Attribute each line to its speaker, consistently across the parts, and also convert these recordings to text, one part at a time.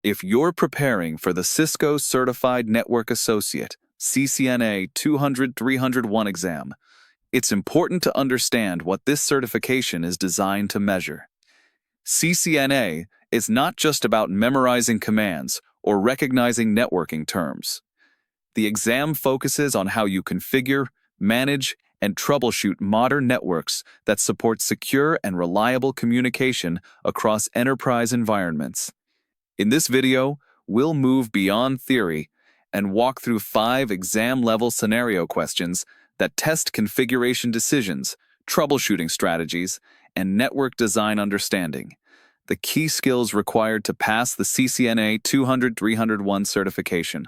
Speaker 1: If you're preparing for the Cisco Certified Network Associate CCNA 200-301 exam, it's important to understand what this certification is designed to measure. CCNA is not just about memorizing commands or recognizing networking terms. The exam focuses on how you configure, manage, and troubleshoot modern networks that support secure and reliable communication across enterprise environments. In this video, we'll move beyond theory and walk through 5 exam-level scenario questions that test configuration decisions, troubleshooting strategies, and network design understanding, the key skills required to pass the CCNA 200-301 certification.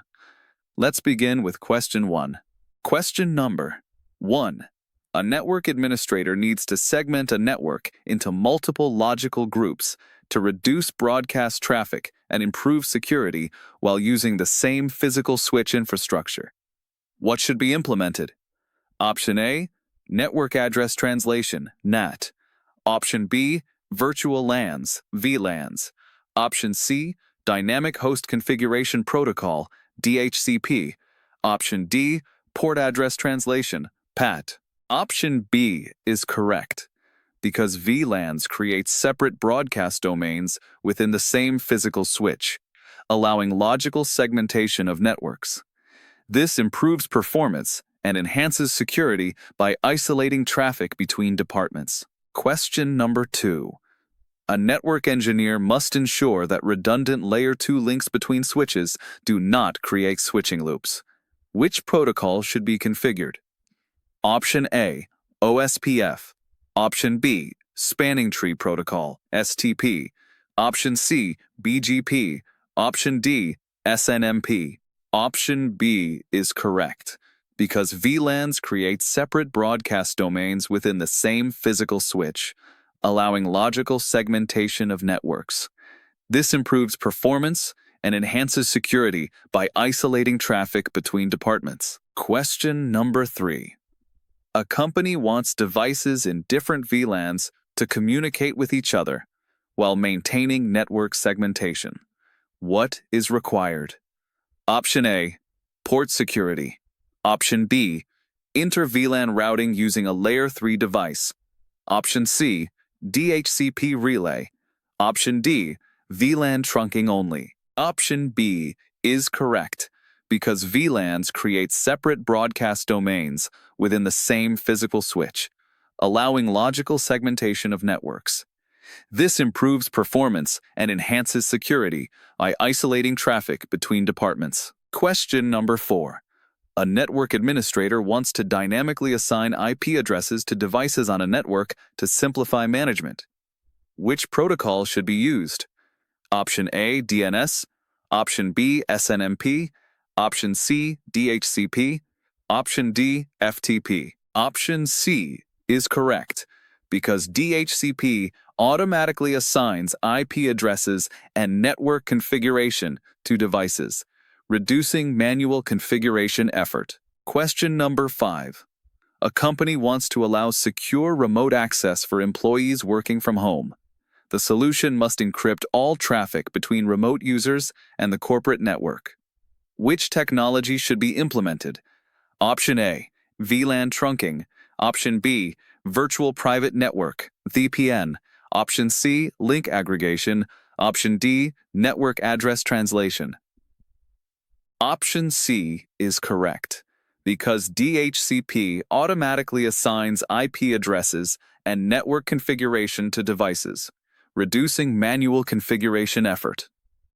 Speaker 1: Let's begin with question 1. Question number 1. A network administrator needs to segment a network into multiple logical groups to reduce broadcast traffic and improve security while using the same physical switch infrastructure. What should be implemented? Option A, Network Address Translation, NAT. Option B, Virtual LANs, VLANs. Option C, Dynamic Host Configuration Protocol, DHCP. Option D, Port Address Translation, PAT. Option B is correct, because VLANs create separate broadcast domains within the same physical switch, allowing logical segmentation of networks. This improves performance and enhances security by isolating traffic between departments. Question number 2. A network engineer must ensure that redundant Layer 2 links between switches do not create switching loops. Which protocol should be configured? Option A, OSPF. Option B, Spanning Tree Protocol, STP. Option C, BGP. Option D, SNMP. Option B is correct, because VLANs create separate broadcast domains within the same physical switch, allowing logical segmentation of networks. This improves performance and enhances security by isolating traffic between departments. Question number 3. A company wants devices in different VLANs to communicate with each other while maintaining network segmentation. What is required? Option A, port security. Option B, inter-VLAN routing using a Layer 3 device. Option C, DHCP relay. Option D, VLAN trunking only. Option B is correct, because VLANs create separate broadcast domains within the same physical switch, allowing logical segmentation of networks. This improves performance and enhances security by isolating traffic between departments. Question number 4. A network administrator wants to dynamically assign IP addresses to devices on a network to simplify management. Which protocol should be used? Option A, DNS. Option B, SNMP. Option C, DHCP. Option D, FTP. Option C is correct, because DHCP automatically assigns IP addresses and network configuration to devices, reducing manual configuration effort. Question number 5. A company wants to allow secure remote access for employees working from home. The solution must encrypt all traffic between remote users and the corporate network. Which technology should be implemented? Option A, VLAN trunking. Option B, Virtual Private Network, VPN. Option C, link aggregation. Option D, Network Address Translation. Option C is correct, because DHCP automatically assigns IP addresses and network configuration to devices, reducing manual configuration effort.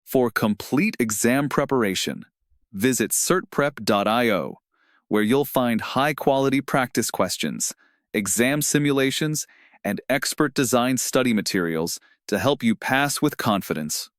Speaker 1: For complete exam preparation, visit certprep.io, where you'll find high-quality practice questions, exam simulations, and expert design study materials to help you pass with confidence.